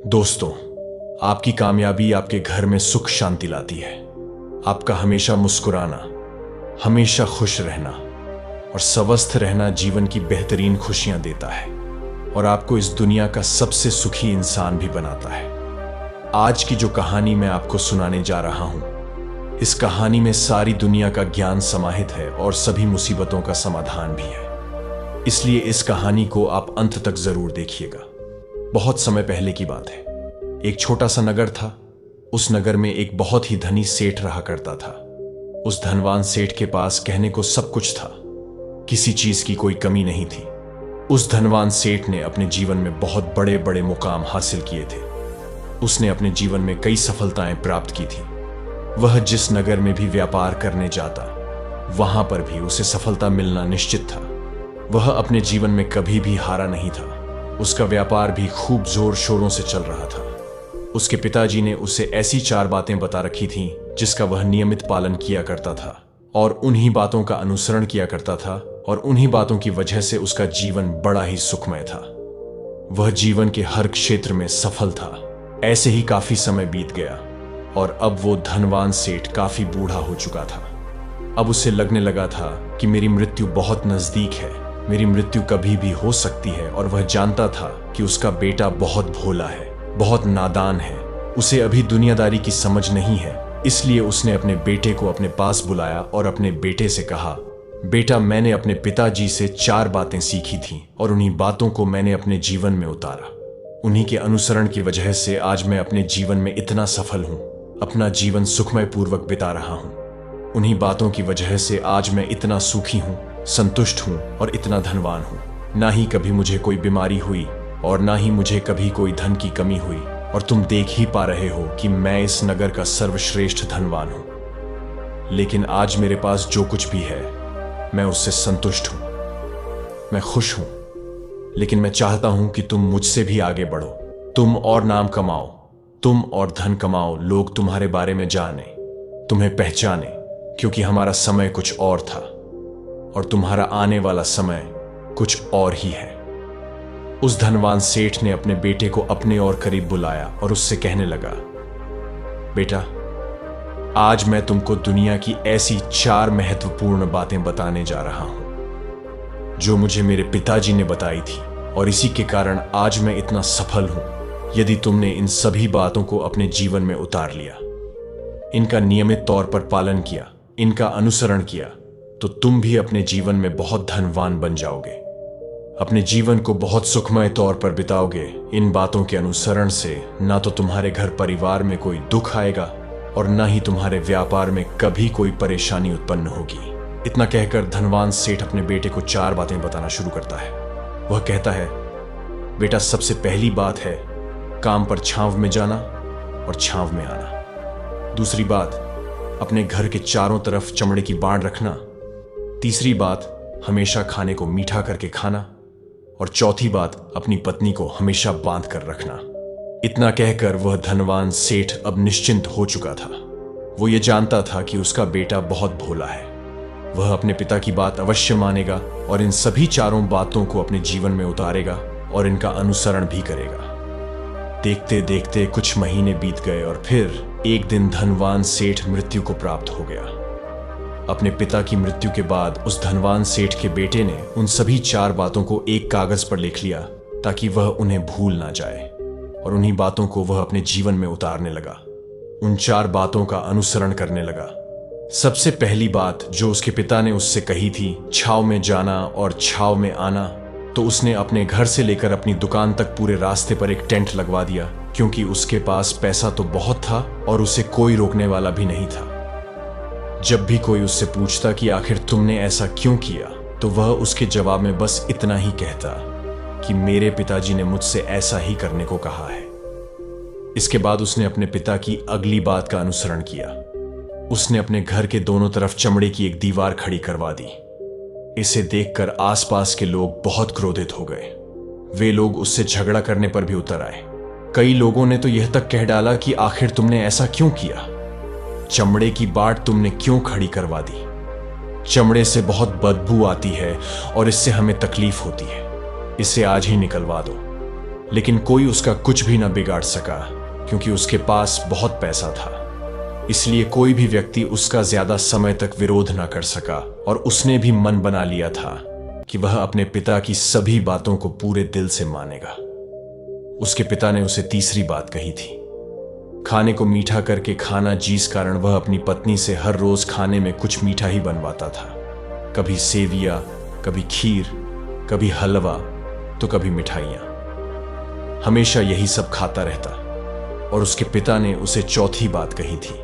दोस्तों, आपकी कामयाबी आपके घर में सुख शांति लाती है। आपका हमेशा मुस्कुराना, हमेशा खुश रहना और स्वस्थ रहना जीवन की बेहतरीन खुशियां देता है और आपको इस दुनिया का सबसे सुखी इंसान भी बनाता है। आज की जो कहानी मैं आपको सुनाने जा रहा हूं, इस कहानी में सारी दुनिया का ज्ञान समाहित है और सभी मुसीबतों का समाधान भी है। इसलिए इस कहानी को आप अंत तक जरूर देखिएगा। बहुत समय पहले की बात है। एक छोटा सा नगर था। उस नगर में एक बहुत ही धनी सेठ रहा करता था। उस धनवान सेठ के पास कहने को सब कुछ था, किसी चीज की कोई कमी नहीं थी। उस धनवान सेठ ने अपने जीवन में बहुत बड़े बड़े मुकाम हासिल किए थे। उसने अपने जीवन में कई सफलताएं प्राप्त की थी। वह जिस नगर में भी व्यापार करने जाता, वहां पर भी उसे सफलता मिलना निश्चित था। वह अपने जीवन में कभी भी हारा नहीं था। उसका व्यापार भी खूब जोर शोरों से चल रहा था। उसके पिताजी ने उसे ऐसी 4 बातें बता रखी थीं जिसका वह नियमित पालन किया करता था और उन्हीं बातों का अनुसरण किया करता था और उन्हीं बातों की वजह से उसका जीवन बड़ा ही सुखमय था। वह जीवन के हर क्षेत्र में सफल था। ऐसे ही काफी समय बीत गया और अब वो धनवान सेठ काफी बूढ़ा हो चुका था। अब उसे लगने लगा था कि मेरी मृत्यु बहुत नजदीक है, मेरी मृत्यु कभी भी हो सकती है। और वह जानता था कि उसका बेटा बहुत भोला है, बहुत नादान है, उसे अभी दुनियादारी की समझ नहीं है। इसलिए उसने अपने बेटे को अपने पास बुलाया और अपने बेटे से कहा, बेटा, मैंने अपने पिताजी से 4 बातें सीखी थीं और उन्हीं बातों को मैंने अपने जीवन में उतारा। उन्हीं के अनुसरण की वजह से आज मैं अपने जीवन में इतना सफल हूं, अपना जीवन सुखमय पूर्वक बिता रहा हूं। उन्हीं बातों की वजह से आज मैं इतना सुखी हूं, संतुष्ट हूं और इतना धनवान हूं। ना ही कभी मुझे कोई बीमारी हुई और ना ही मुझे कभी कोई धन की कमी हुई। और तुम देख ही पा रहे हो कि मैं इस नगर का सर्वश्रेष्ठ धनवान हूं। लेकिन आज मेरे पास जो कुछ भी है, मैं उससे संतुष्ट हूं, मैं खुश हूं। लेकिन मैं चाहता हूं कि तुम मुझसे भी आगे बढ़ो, तुम और नाम कमाओ, तुम और धन कमाओ, लोग तुम्हारे बारे में जाने, तुम्हें पहचाने, क्योंकि हमारा समय कुछ और था और तुम्हारा आने वाला समय कुछ और ही है। उस धनवान सेठ ने अपने बेटे को अपने और करीब बुलाया और उससे कहने लगा, बेटा, आज मैं तुमको दुनिया की ऐसी 4 महत्वपूर्ण बातें बताने जा रहा हूं जो मुझे मेरे पिताजी ने बताई थी और इसी के कारण आज मैं इतना सफल हूं। यदि तुमने इन सभी बातों को अपने जीवन में उतार लिया, इनका नियमित तौर पर पालन किया, इनका अनुसरण किया, तो तुम भी अपने जीवन में बहुत धनवान बन जाओगे, अपने जीवन को बहुत सुखमय तौर पर बिताओगे। इन बातों के अनुसरण से ना तो तुम्हारे घर परिवार में कोई दुख आएगा और ना ही तुम्हारे व्यापार में कभी कोई परेशानी उत्पन्न होगी। इतना कहकर धनवान सेठ अपने बेटे को 4 बातें बताना शुरू करता है। वह कहता है, बेटा, सबसे पहली बात है काम पर छांव में जाना और छांव में आना। दूसरी बात, अपने घर के चारों तरफ चमड़े की बाड़ रखना। तीसरी बात, हमेशा खाने को मीठा करके खाना। और चौथी बात, अपनी पत्नी को हमेशा बांध कर रखना। इतना कहकर वह धनवान सेठ अब निश्चिंत हो चुका था। वो ये जानता था कि उसका बेटा बहुत भोला है। वह अपने पिता की बात अवश्य मानेगा और इन सभी 4 बातों को अपने जीवन में उतारेगा और इनका अनुसरण भी करेगा। देखते देखते कुछ महीने बीत गए और फिर एक दिन धनवान सेठ मृत्यु को प्राप्त हो गया। अपने पिता की मृत्यु के बाद उस धनवान सेठ के बेटे ने उन सभी 4 बातों को एक कागज पर लिख लिया ताकि वह उन्हें भूल ना जाए और उन्हीं बातों को वह अपने जीवन में उतारने लगा। उन 4 बातों का अनुसरण करने लगा। सबसे पहली बात जो उसके पिता ने उससे कही थी, छाव में जाना और छाव में आना, तो उसने अपने घर से लेकर अपनी दुकान तक पूरे रास्ते पर एक टेंट लगवा दिया, क्योंकि उसके पास पैसा तो बहुत था और उसे कोई रोकने वाला भी नहीं था। जब भी कोई उससे पूछता कि आखिर तुमने ऐसा क्यों किया, तो वह उसके जवाब में बस इतना ही कहता कि मेरे पिताजी ने मुझसे ऐसा ही करने को कहा है। इसके बाद उसने अपने पिता की अगली बात का अनुसरण किया। उसने अपने घर के दोनों तरफ चमड़े की एक दीवार खड़ी करवा दी। इसे देखकर आसपास के लोग बहुत क्रोधित हो गए। वे लोग उससे झगड़ा करने पर भी उतर आए। कई लोगों ने तो यह तक कह डाला कि आखिर तुमने ऐसा क्यों किया, चमड़े की बाट तुमने क्यों खड़ी करवा दी? चमड़े से बहुत बदबू आती है और इससे हमें तकलीफ होती है, इसे आज ही निकलवा दो। लेकिन कोई उसका कुछ भी न बिगाड़ सका क्योंकि उसके पास बहुत पैसा था। इसलिए कोई भी व्यक्ति उसका ज्यादा समय तक विरोध न कर सका और उसने भी मन बना लिया था कि वह अपने पिता की सभी बातों को पूरे दिल से मानेगा। उसके पिता ने उसे तीसरी बात कही थी, खाने को मीठा करके खाना, जिस कारण वह अपनी पत्नी से हर रोज खाने में कुछ मीठा ही बनवाता था। कभी सेविया, कभी खीर, कभी हलवा तो कभी मिठाइयां। हमेशा यही सब खाता रहता। और उसके पिता ने उसे चौथी बात कही थी,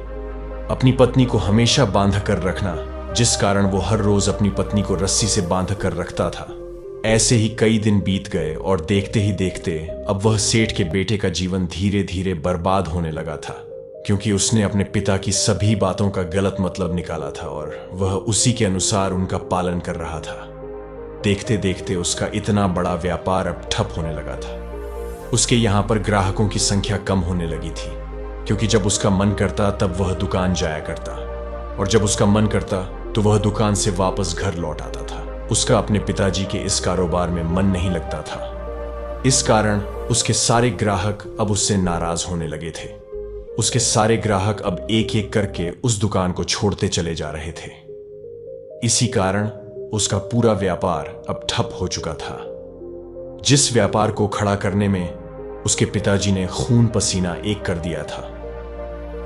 अपनी पत्नी को हमेशा बांध कर रखना, जिस कारण वो हर रोज अपनी पत्नी को रस्सी से बांध कर रखता था। ऐसे ही कई दिन बीत गए और देखते ही देखते अब वह सेठ के बेटे का जीवन धीरे धीरे बर्बाद होने लगा था, क्योंकि उसने अपने पिता की सभी बातों का गलत मतलब निकाला था और वह उसी के अनुसार उनका पालन कर रहा था। देखते देखते उसका इतना बड़ा व्यापार अब ठप होने लगा था। उसके यहाँ पर ग्राहकों की संख्या कम होने लगी थी, क्योंकि जब उसका मन करता तब वह दुकान जाया करता और जब उसका मन करता तो वह दुकान से वापस घर लौट आता था। उसका अपने पिताजी के इस कारोबार में मन नहीं लगता था। इस कारण उसके सारे ग्राहक अब उससे नाराज होने लगे थे। उसके सारे ग्राहक अब एक एक करके उस दुकान को छोड़ते चले जा रहे थे। इसी कारण उसका पूरा व्यापार अब ठप हो चुका था। जिस व्यापार को खड़ा करने में उसके पिताजी ने खून पसीना एक कर दिया था,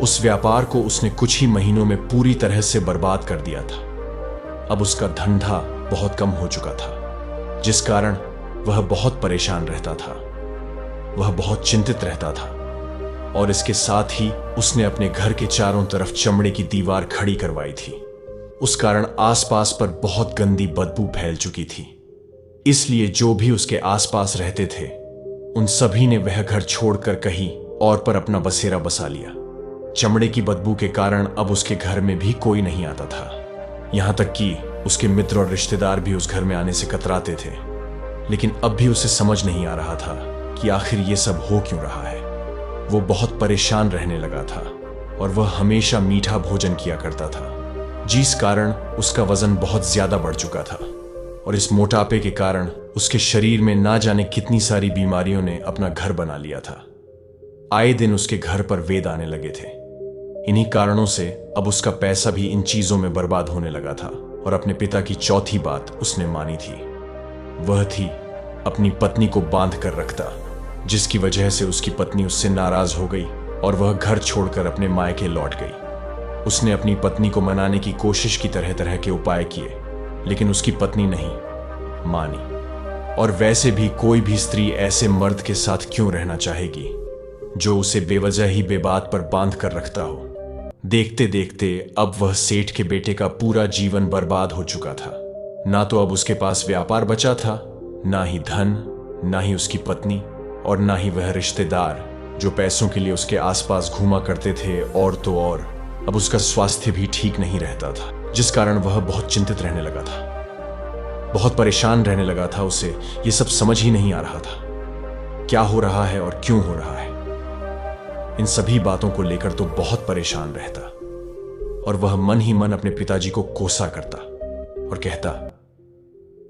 उस व्यापार को उसने कुछ ही महीनों में पूरी तरह से बर्बाद कर दिया था। अब उसका धंधा बहुत कम हो चुका था, जिस कारण वह बहुत परेशान रहता था। वह बहुत चिंतित रहता था और इसके साथ ही उसने अपने घर के चारों तरफ चमड़े की दीवार खड़ी करवाई थी। उस कारण आसपास पर बहुत गंदी बदबू फैल चुकी थी। इसलिए जो भी उसके आसपास रहते थे उन सभी ने वह घर छोड़कर कहीं और पर अपना बसेरा बसा लिया। चमड़े की बदबू के कारण अब उसके घर में भी कोई नहीं आता था। यहां तक कि उसके मित्र और रिश्तेदार भी उस घर में आने से कतराते थे। लेकिन अब भी उसे समझ नहीं आ रहा था कि आखिर ये सब हो क्यों रहा है। वो बहुत परेशान रहने लगा था और वह हमेशा मीठा भोजन किया करता था, जिस कारण उसका वजन बहुत ज्यादा बढ़ चुका था। और इस मोटापे के कारण उसके शरीर में ना जाने कितनी सारी बीमारियों ने अपना घर बना लिया था। आए दिन उसके घर पर वेद आने लगे थे। इन्हीं कारणों से अब उसका पैसा भी इन चीजों में बर्बाद होने लगा था। और अपने पिता की चौथी बात उसने मानी थी, वह थी अपनी पत्नी को बांध कर रखता, जिसकी वजह से उसकी पत्नी उससे नाराज हो गई और वह घर छोड़कर अपने मायके लौट गई। उसने अपनी पत्नी को मनाने की कोशिश की, तरह तरह के उपाय किए, लेकिन उसकी पत्नी नहीं मानी। और वैसे भी कोई भी स्त्री ऐसे मर्द के साथ क्यों रहना चाहेगी जो उसे बेवजह ही बेबात पर बांध कर रखता हो। देखते देखते अब वह सेठ के बेटे का पूरा जीवन बर्बाद हो चुका था। ना तो अब उसके पास व्यापार बचा था, ना ही धन, ना ही उसकी पत्नी और ना ही वह रिश्तेदार जो पैसों के लिए उसके आसपास घूमा करते थे। और तो और अब उसका स्वास्थ्य भी ठीक नहीं रहता था, जिस कारण वह बहुत चिंतित रहने लगा था, बहुत परेशान रहने लगा था। उसे यह सब समझ ही नहीं आ रहा था क्या हो रहा है और क्यों हो रहा है। इन सभी बातों को लेकर तो बहुत परेशान रहता और वह मन ही मन अपने पिताजी को कोसा करता और कहता,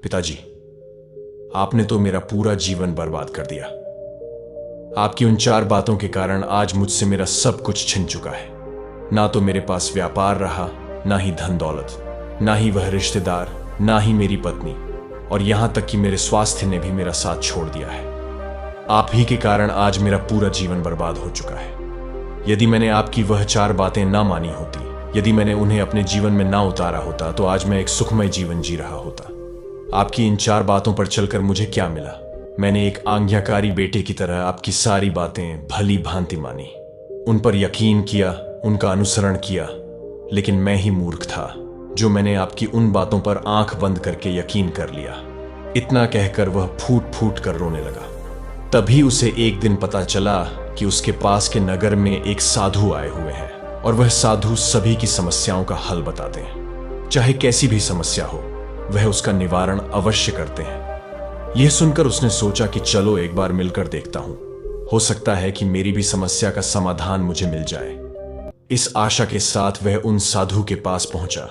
पिताजी, आपने तो मेरा पूरा जीवन बर्बाद कर दिया। आपकी उन 4 बातों के कारण आज मुझसे मेरा सब कुछ छिन चुका है। ना तो मेरे पास व्यापार रहा, ना ही धन दौलत, ना ही वह रिश्तेदार, ना ही मेरी पत्नी, और यहां तक कि मेरे स्वास्थ्य ने भी मेरा साथ छोड़ दिया है। आप ही के कारण आज मेरा पूरा जीवन बर्बाद हो चुका है। यदि मैंने आपकी वह 4 बातें ना मानी होती, यदि मैंने उन्हें अपने जीवन में ना उतारा होता, तो आज मैं एक सुखमय जीवन जी रहा होता। आपकी इन 4 बातों पर चलकर मुझे क्या मिला? मैंने एक आज्ञाकारी बेटे की तरह आपकी सारी बातें भली भांति मानी, उन पर यकीन किया, उनका अनुसरण किया। लेकिन मैं ही मूर्ख था जो मैंने आपकी उन बातों पर आंख बंद करके यकीन कर लिया। इतना कहकर वह फूट फूट कर रोने लगा। तभी उसे एक दिन पता चला कि उसके पास के नगर में एक साधु आए हुए हैं और वह साधु सभी की समस्याओं का हल बताते हैं। चाहे कैसी भी समस्या हो, वह उसका निवारण अवश्य करते हैं। यह सुनकर उसने सोचा कि चलो एक बार मिलकर देखता हूं, हो सकता है कि मेरी भी समस्या का समाधान मुझे मिल जाए। इस आशा के साथ वह उन साधु के पास पहुंचा।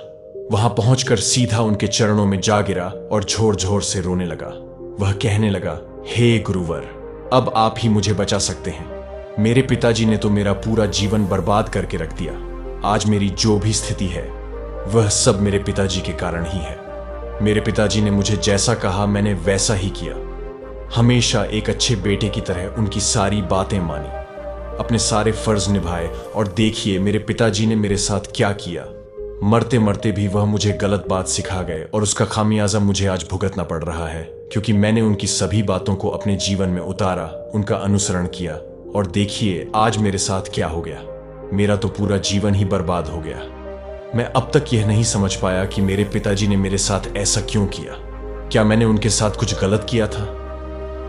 वहां पहुंचकर सीधा उनके चरणों में जा गिरा और झोर झोर से रोने लगा। वह कहने लगा, हे गुरुवर, अब आप ही मुझे बचा सकते हैं। मेरे पिताजी ने तो मेरा पूरा जीवन बर्बाद करके रख दिया। आज मेरी जो भी स्थिति है वह सब मेरे पिताजी के कारण ही है। मेरे पिताजी ने मुझे जैसा कहा मैंने वैसा ही किया। हमेशा एक अच्छे बेटे की तरह उनकी सारी बातें मानी, अपने सारे फर्ज निभाए। और देखिए मेरे पिताजी ने मेरे साथ क्या किया। मरते मरते भी वह मुझे गलत बात सिखा गए और उसका खामियाजा मुझे आज भुगतना पड़ रहा है, क्योंकि मैंने उनकी सभी बातों को अपने जीवन में उतारा, उनका अनुसरण किया। और देखिए आज मेरे साथ क्या हो गया। मेरा तो पूरा जीवन ही बर्बाद हो गया। मैं अब तक यह नहीं समझ पाया कि मेरे पिताजी ने मेरे साथ ऐसा क्यों किया। क्या मैंने उनके साथ कुछ गलत किया था?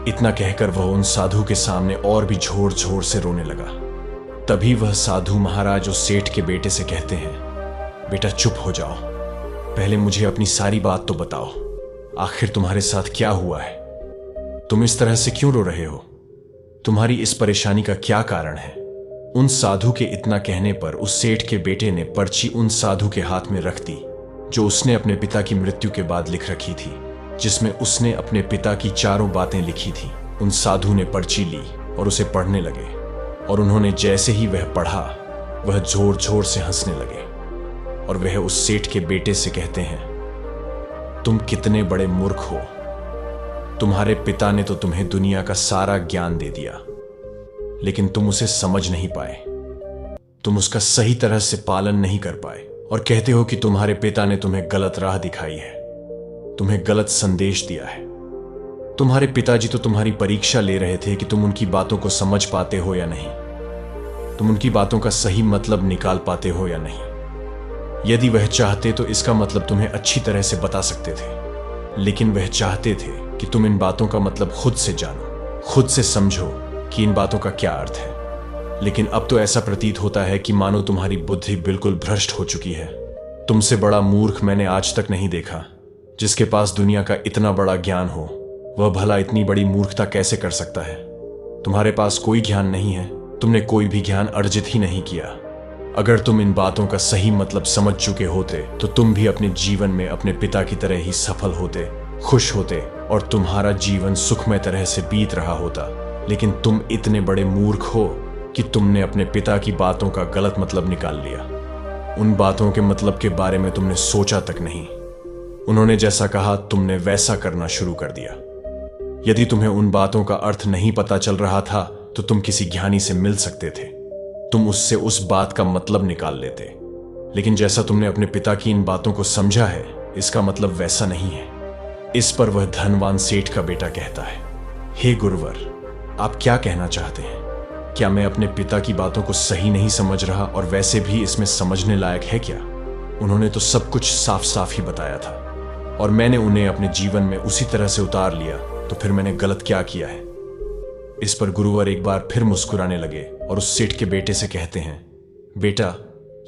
इतना कहकर वह उन साधु के सामने और भी जोर जोर से रोने लगा। तभी वह साधु महाराज उस सेठ के बेटे से कहते हैं, बेटा चुप हो जाओ, पहले मुझे अपनी सारी बात तो बताओ। आखिर तुम्हारे साथ क्या हुआ है? तुम इस तरह से क्यों रो रहे हो? तुम्हारी इस परेशानी का क्या कारण है? उन साधु के इतना कहने पर उस सेठ के बेटे ने पर्ची उन साधु के हाथ में रख दी, जो उसने अपने पिता की मृत्यु के बाद लिख रखी थी, जिसमें उसने अपने पिता की चारों बातें लिखी थी। उन साधु ने पर्ची ली और उसे पढ़ने लगे, और उन्होंने जैसे ही वह पढ़ा वह जोर जोर से हंसने लगे। और वह उस सेठ के बेटे से कहते हैं, तुम कितने बड़े मूर्ख हो। तुम्हारे पिता ने तो तुम्हें दुनिया का सारा ज्ञान दे दिया, लेकिन तुम उसे समझ नहीं पाए। तुम उसका सही तरह से पालन नहीं कर पाए और कहते हो कि तुम्हारे पिता ने तुम्हें गलत राह दिखाई है, तुम्हें गलत संदेश दिया है। तुम्हारे पिताजी तो तुम्हारी परीक्षा ले रहे थे कि तुम उनकी बातों को समझ पाते हो या नहीं, तुम उनकी बातों का सही मतलब निकाल पाते हो या नहीं। यदि वह चाहते तो इसका मतलब तुम्हें अच्छी तरह से बता सकते थे, लेकिन वह चाहते थे कि तुम इन बातों का मतलब खुद से जानो, खुद से समझो कि इन बातों का क्या अर्थ है। लेकिन अब तो ऐसा प्रतीत होता है कि मानो तुम्हारी बुद्धि बिल्कुल भ्रष्ट हो चुकी है। तुमसे बड़ा मूर्ख मैंने आज तक नहीं देखा। जिसके पास दुनिया का इतना बड़ा ज्ञान हो, वह भला इतनी बड़ी मूर्खता कैसे कर सकता है? तुम्हारे पास कोई ज्ञान नहीं है, तुमने कोई भी ज्ञान अर्जित ही नहीं किया। अगर तुम इन बातों का सही मतलब समझ चुके होते तो तुम भी अपने जीवन में अपने पिता की तरह ही सफल होते, खुश होते और तुम्हारा जीवन सुखमय तरह से बीत रहा होता। लेकिन तुम इतने बड़े मूर्ख हो कि तुमने अपने पिता की बातों का गलत मतलब निकाल लिया। उन बातों के मतलब के बारे में तुमने सोचा तक नहीं। उन्होंने जैसा कहा तुमने वैसा करना शुरू कर दिया। यदि तुम्हें उन बातों का अर्थ नहीं पता चल रहा था तो तुम किसी ज्ञानी से मिल सकते थे, तुम उससे उस बात का मतलब निकाल लेते। लेकिन जैसा तुमने अपने पिता की इन बातों को समझा है, इसका मतलब वैसा नहीं है। इस पर वह धनवान सेठ का बेटा कहता है, हे गुरुवर, आप क्या कहना चाहते हैं? क्या मैं अपने पिता की बातों को सही नहीं समझ रहा और वैसे भी इसमें समझने लायक है क्या? उन्होंने तो सब कुछ साफ साफ ही बताया था और मैंने उन्हें अपने जीवन में उसी तरह से उतार लिया, तो फिर मैंने गलत क्या किया है? इस पर गुरुवर एक बार फिर मुस्कुराने लगे और उस सेठ के बेटे से कहते हैं, बेटा,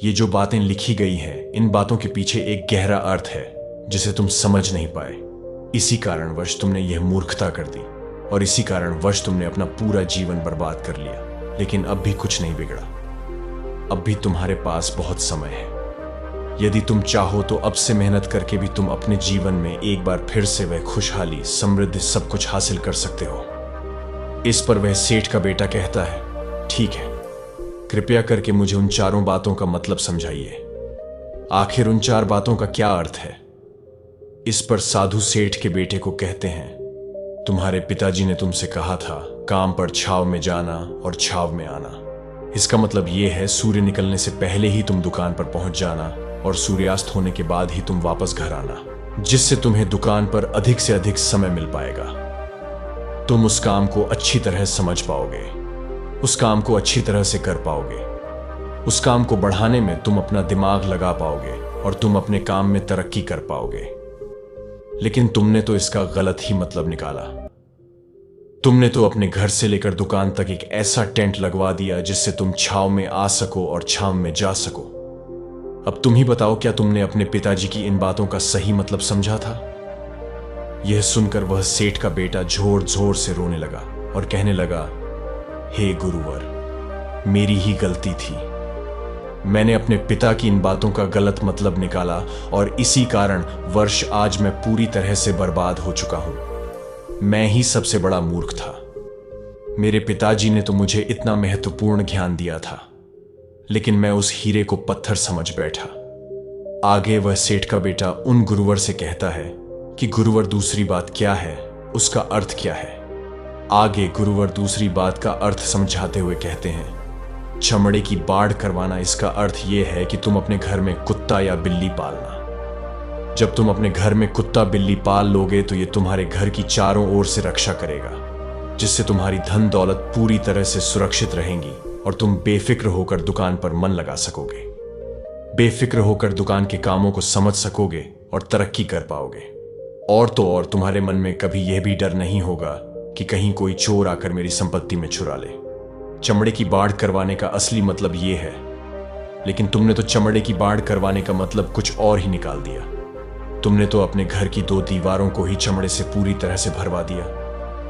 ये जो बातें लिखी गई हैं, इन बातों के पीछे एक गहरा अर्थ है जिसे तुम समझ नहीं पाए। इसी कारणवश तुमने यह मूर्खता कर दी और इसी कारणवश तुमने अपना पूरा जीवन बर्बाद कर लिया। लेकिन अब भी कुछ नहीं बिगड़ा। अब भी तुम्हारे पास बहुत समय है। यदि तुम चाहो तो अब से मेहनत करके भी तुम अपने जीवन में एक बार फिर से वह खुशहाली, समृद्धि, सब कुछ हासिल कर सकते हो। इस पर वह सेठ का बेटा कहता है, ठीक है, कृपया करके मुझे उन चारों बातों का मतलब समझाइए। आखिर उन चार बातों का क्या अर्थ है? इस पर साधु सेठ के बेटे को कहते हैं, तुम्हारे पिताजी ने तुमसे कहा था काम पर छाव में जाना और छाव में आना। इसका मतलब यह है सूर्य निकलने से पहले ही तुम दुकान पर पहुंच जाना और सूर्यास्त होने के बाद ही तुम वापस घर आना, जिससे तुम्हें दुकान पर अधिक से अधिक समय मिल पाएगा। तुम उस काम को अच्छी तरह समझ पाओगे, उस काम को अच्छी तरह से कर पाओगे, उस काम को बढ़ाने में तुम अपना दिमाग लगा पाओगे और तुम अपने काम में तरक्की कर पाओगे। लेकिन तुमने तो इसका गलत ही मतलब निकाला। तुमने तो अपने घर से लेकर दुकान तक एक ऐसा टेंट लगवा दिया जिससे तुम छाव में आ सको और छाव में जा सको। अब तुम ही बताओ, क्या तुमने अपने पिताजी की इन बातों का सही मतलब समझा था? यह सुनकर वह सेठ का बेटा जोर जोर से रोने लगा और कहने लगा, हे गुरुवर, मेरी ही गलती थी। मैंने अपने पिता की इन बातों का गलत मतलब निकाला और इसी कारण वर्ष आज मैं पूरी तरह से बर्बाद हो चुका हूं। मैं ही सबसे बड़ा मूर्ख था। मेरे पिताजी ने तो मुझे इतना महत्वपूर्ण ज्ञान दिया था, लेकिन मैं उस हीरे को पत्थर समझ बैठा। आगे वह सेठ का बेटा उन गुरुवर से कहता है कि गुरुवर दूसरी बात क्या है, उसका अर्थ क्या है। आगे गुरुवर दूसरी बात का अर्थ समझाते हुए कहते हैं, चमड़े की बाढ़ करवाना, इसका अर्थ यह है कि तुम अपने घर में कुत्ता या बिल्ली पालना। जब तुम अपने घर में कुत्ता बिल्ली पाल लोगे तो ये तुम्हारे घर की चारों ओर से रक्षा करेगा, जिससे तुम्हारी धन दौलत पूरी तरह से सुरक्षित रहेंगी और तुम बेफिक्र होकर दुकान पर मन लगा सकोगे, बेफिक्र होकर दुकान के कामों को समझ सकोगे और तरक्की कर पाओगे। और तो और तुम्हारे मन में कभी यह भी डर नहीं होगा कि कहीं कोई चोर आकर मेरी संपत्ति में चुरा ले। चमड़े की बाढ़ करवाने का असली मतलब यह है, लेकिन तुमने तो चमड़े की बाढ़ करवाने का मतलब कुछ और ही निकाल दिया। तुमने तो अपने घर की 2 दीवारों को ही चमड़े से पूरी तरह से भरवा दिया,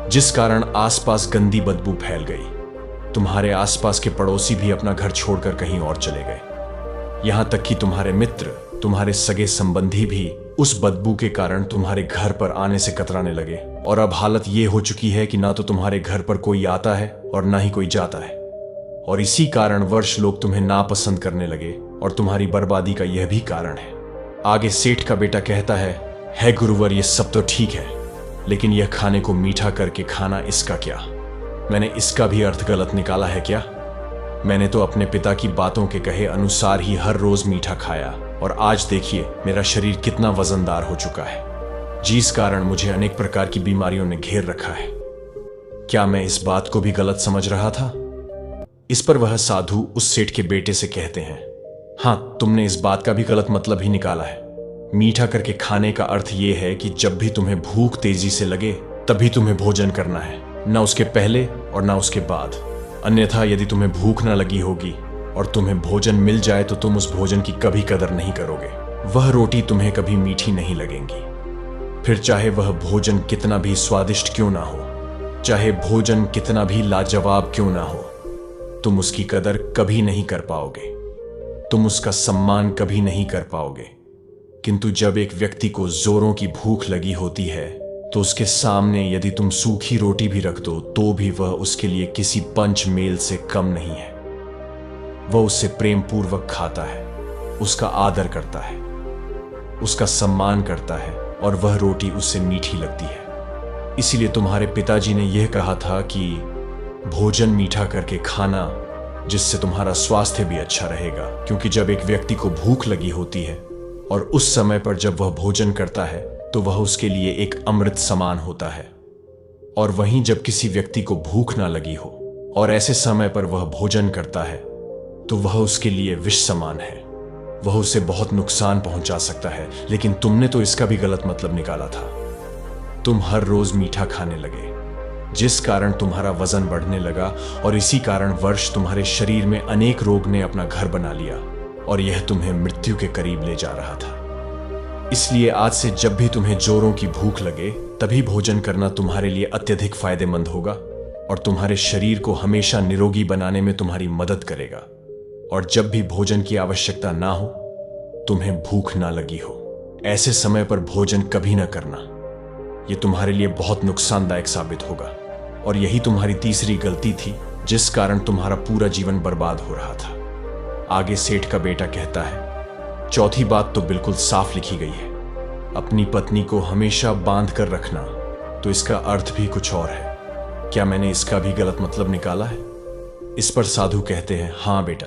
जिस कारण आसपास गंदी बदबू फैल गई। तुम्हारे आसपास के पड़ोसी भी अपना घर छोड़कर कहीं और चले गए। यहां तक कि तुम्हारे मित्र, तुम्हारे सगे संबंधी भी उस बदबू के कारण तुम्हारे घर पर आने से कतराने लगे। और अब हालत यह हो चुकी है कि ना तो तुम्हारे घर पर कोई आता है और ना ही कोई जाता है। और इसी कारण वर्ष लोग तुम्हें नापसंद करने लगे और तुम्हारी बर्बादी का यह भी कारण है। आगे सेठ का बेटा कहता है गुरुवर, यह सब तो ठीक है, लेकिन यह खाने को मीठा करके खाना, इसका क्या? मैंने इसका भी अर्थ गलत निकाला है क्या? मैंने तो अपने पिता की बातों के कहे अनुसार ही हर रोज मीठा खाया और आज देखिए मेरा शरीर कितना वजनदार हो चुका है, जिस कारण मुझे अनेक प्रकार की बीमारियों ने घेर रखा है। क्या मैं इस बात को भी गलत समझ रहा था? इस पर वह साधु उस सेठ के बेटे से कहते हैं, हाँ, तुमने इस बात का भी गलत मतलब ही निकाला है। मीठा करके खाने का अर्थ यह है कि जब भी तुम्हें भूख तेजी से लगे तभी तुम्हें भोजन करना है, ना उसके पहले और ना उसके बाद। अन्यथा यदि तुम्हें भूख न लगी होगी और तुम्हें भोजन मिल जाए तो तुम उस भोजन की कभी कदर नहीं करोगे। वह रोटी तुम्हें कभी मीठी नहीं लगेगी, फिर चाहे वह भोजन कितना भी स्वादिष्ट क्यों ना हो, चाहे भोजन कितना भी लाजवाब क्यों ना हो, तुम उसकी कदर कभी नहीं कर पाओगे, तुम उसका सम्मान कभी नहीं कर पाओगे। किंतु जब एक व्यक्ति को जोरों की भूख लगी होती है तो उसके सामने यदि तुम सूखी रोटी भी रख दो तो भी वह उसके लिए किसी पंच मेल से कम नहीं है। वह उससे प्रेम पूर्वक खाता है, उसका आदर करता है, उसका सम्मान करता है और वह रोटी उससे मीठी लगती है। इसीलिए तुम्हारे पिताजी ने यह कहा था कि भोजन मीठा करके खाना, जिससे तुम्हारा स्वास्थ्य भी अच्छा रहेगा। क्योंकि जब एक व्यक्ति को भूख लगी होती है और उस समय पर जब वह भोजन करता है तो वह उसके लिए एक अमृत समान होता है, और वहीं जब किसी व्यक्ति को भूख ना लगी हो और ऐसे समय पर वह भोजन करता है तो वह उसके लिए विष समान है, वह उसे बहुत नुकसान पहुंचा सकता है। लेकिन तुमने तो इसका भी गलत मतलब निकाला था। तुम हर रोज मीठा खाने लगे, जिस कारण तुम्हारा वजन बढ़ने लगा और इसी कारण वर्ष तुम्हारे शरीर में अनेक रोग ने अपना घर बना लिया और यह तुम्हें मृत्यु के करीब ले जा रहा था। इसलिए आज से जब भी तुम्हें जोरों की भूख लगे तभी भोजन करना तुम्हारे लिए अत्यधिक फायदेमंद होगा और तुम्हारे शरीर को हमेशा निरोगी बनाने में तुम्हारी मदद करेगा। और जब भी भोजन की आवश्यकता ना हो, तुम्हें भूख ना लगी हो, ऐसे समय पर भोजन कभी ना करना। यह तुम्हारे लिए बहुत नुकसानदायक साबित होगा। और यही तुम्हारी तीसरी गलती थी जिस कारण तुम्हारा पूरा जीवन बर्बाद हो रहा था। आगे सेठ का बेटा कहता है, चौथी बात तो बिल्कुल साफ लिखी गई है, अपनी पत्नी को हमेशा बांध कर रखना। तो इसका अर्थ भी कुछ और है। क्या मैंने इसका भी गलत मतलब निकाला है? इस पर साधु कहते हैं, हाँ बेटा,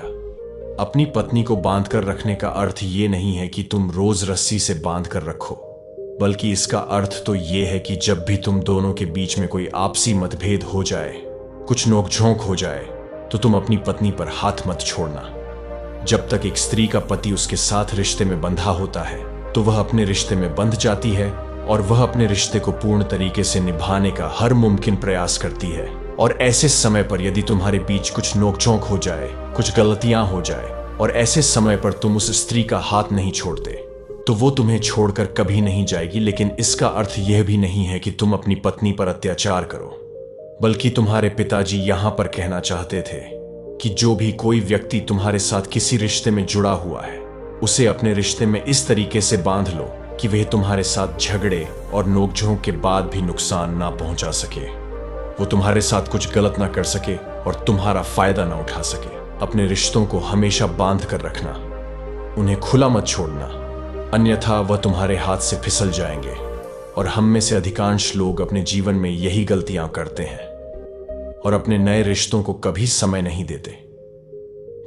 अपनी पत्नी को बांध कर रखने का अर्थ ये नहीं है कि तुम रोज रस्सी से बांध कर रखो, बल्कि इसका अर्थ तो ये है कि जब भी तुम दोनों के बीच में कोई आपसी मतभेद हो जाए, कुछ नोकझोंक हो जाए, तो तुम अपनी पत्नी पर हाथ मत छोड़ना। जब तक एक स्त्री का पति उसके साथ रिश्ते में बंधा होता है तो वह अपने रिश्ते में बंध जाती है और वह अपने रिश्ते को पूर्ण तरीके से निभाने का हर मुमकिन प्रयास करती है। और ऐसे समय पर यदि तुम्हारे बीच कुछ नोकझोंक हो जाए, कुछ गलतियां हो जाए और ऐसे समय पर तुम उस स्त्री का हाथ नहीं छोड़ते, तो वो तुम्हें छोड़कर कभी नहीं जाएगी। लेकिन इसका अर्थ यह भी नहीं है कि तुम अपनी पत्नी पर अत्याचार करो, बल्कि तुम्हारे पिताजी यहां पर कहना चाहते थे कि जो भी कोई व्यक्ति तुम्हारे साथ किसी रिश्ते में जुड़ा हुआ है, उसे अपने रिश्ते में इस तरीके से बांध लो कि वह तुम्हारे साथ झगड़े और नोकझोंक के बाद भी नुकसान ना पहुंचा सके। वो तुम्हारे साथ कुछ गलत ना कर सके और तुम्हारा फायदा ना उठा सके। अपने रिश्तों को हमेशा बांध कर रखना, उन्हें खुला मत छोड़ना, अन्यथा वह तुम्हारे हाथ से फिसल जाएंगे। और हम में से अधिकांश लोग अपने जीवन में यही गलतियां करते हैं और अपने नए रिश्तों को कभी समय नहीं देते,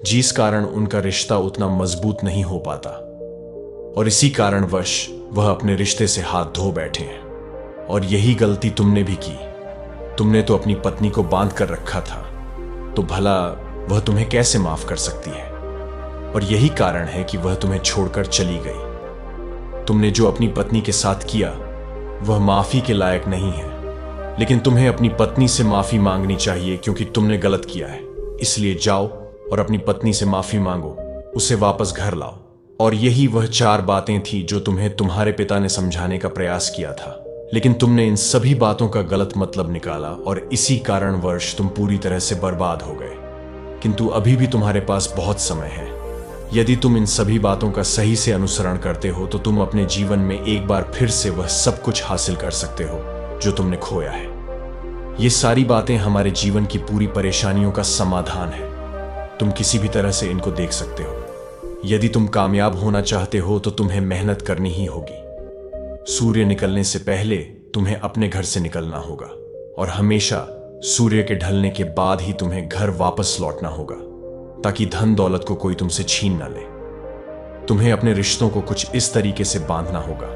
जिस कारण उनका रिश्ता उतना मजबूत नहीं हो पाता और इसी कारणवश वह अपने रिश्ते से हाथ धो बैठे हैं। और यही गलती तुमने भी की। तुमने तो अपनी पत्नी को बांध कर रखा था, तो भला वह तुम्हें कैसे माफ कर सकती है? और यही कारण है कि वह तुम्हें छोड़कर चली गई। तुमने जो अपनी पत्नी के साथ किया वह माफी के लायक नहीं है, लेकिन तुम्हें अपनी पत्नी से माफी मांगनी चाहिए क्योंकि तुमने गलत किया है। इसलिए जाओ और अपनी पत्नी से माफी मांगो, उसे वापस घर लाओ। और यही वह 4 बातें थी जो तुम्हें तुम्हारे पिता ने समझाने का प्रयास किया था, लेकिन तुमने इन सभी बातों का गलत मतलब निकाला और इसी कारणवश तुम पूरी तरह से बर्बाद हो गए। किंतु अभी भी तुम्हारे पास बहुत समय है। यदि तुम इन सभी बातों का सही से अनुसरण करते हो तो तुम अपने जीवन में एक बार फिर से वह सब कुछ हासिल कर सकते हो जो तुमने खोया है। ये सारी बातें हमारे जीवन की पूरी परेशानियों का समाधान है। तुम किसी भी तरह से इनको देख सकते हो। यदि तुम कामयाब होना चाहते हो तो तुम्हें मेहनत करनी ही होगी। सूर्य निकलने से पहले तुम्हें अपने घर से निकलना होगा और हमेशा सूर्य के ढलने के बाद ही तुम्हें घर वापस लौटना होगा, ताकि धन दौलत को कोई तुमसे छीन ना ले। तुम्हें अपने रिश्तों को कुछ इस तरीके से बांधना होगा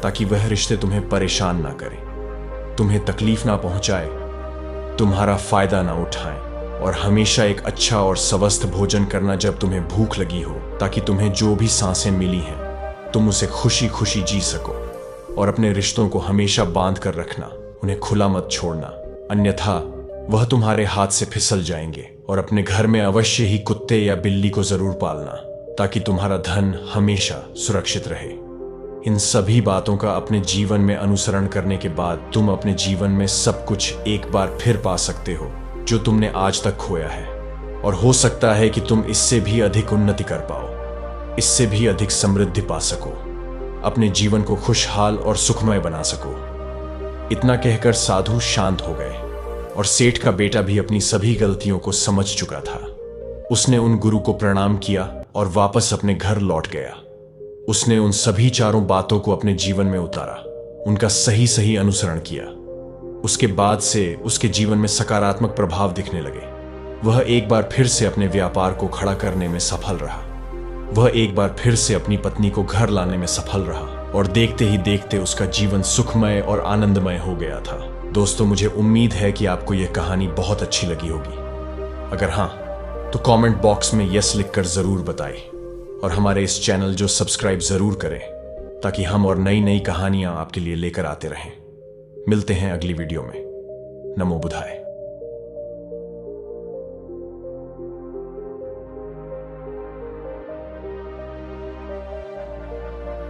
ताकि वह रिश्ते तुम्हें परेशान ना करें, तुम्हें तकलीफ ना पहुंचाए, तुम्हारा फायदा ना उठाएं। और हमेशा एक अच्छा और स्वस्थ भोजन करना जब तुम्हें भूख लगी हो, ताकि तुम्हें जो भी सांसें मिली हैं तुम उसे खुशी खुशी जी सको। और अपने रिश्तों को हमेशा बांध कर रखना, उन्हें खुला मत छोड़ना, अन्यथा वह तुम्हारे हाथ से फिसल जाएंगे। और अपने घर में अवश्य ही कुत्ते या बिल्ली को जरूर पालना, ताकि तुम्हारा धन हमेशा सुरक्षित रहे। इन सभी बातों का अपने जीवन में अनुसरण करने के बाद तुम अपने जीवन में सब कुछ एक बार फिर पा सकते हो जो तुमने आज तक खोया है। और हो सकता है कि तुम इससे भी अधिक उन्नति कर पाओ, इससे भी अधिक समृद्धि पा सको, अपने जीवन को खुशहाल और सुखमय बना सको। इतना कहकर साधु शांत हो गए और सेठ का बेटा भी अपनी सभी गलतियों को समझ चुका था। उसने उन गुरु को प्रणाम किया और वापस अपने घर लौट गया। उसने उन सभी 4 बातों को अपने जीवन में उतारा, उनका सही सही अनुसरण किया। उसके बाद से उसके जीवन में सकारात्मक प्रभाव दिखने लगे। वह एक बार फिर से अपने व्यापार को खड़ा करने में सफल रहा। वह एक बार फिर से अपनी पत्नी को घर लाने में सफल रहा और देखते ही देखते उसका जीवन सुखमय और आनंदमय हो गया था। दोस्तों, मुझे उम्मीद है कि आपको यह कहानी बहुत अच्छी लगी होगी। अगर हाँ, तो कमेंट बॉक्स में यस लिखकर जरूर बताएं और हमारे इस चैनल जो सब्सक्राइब जरूर करें, ताकि हम और नई नई कहानियां आपके लिए लेकर आते रहें। मिलते हैं अगली वीडियो में। नमो बुद्धाय।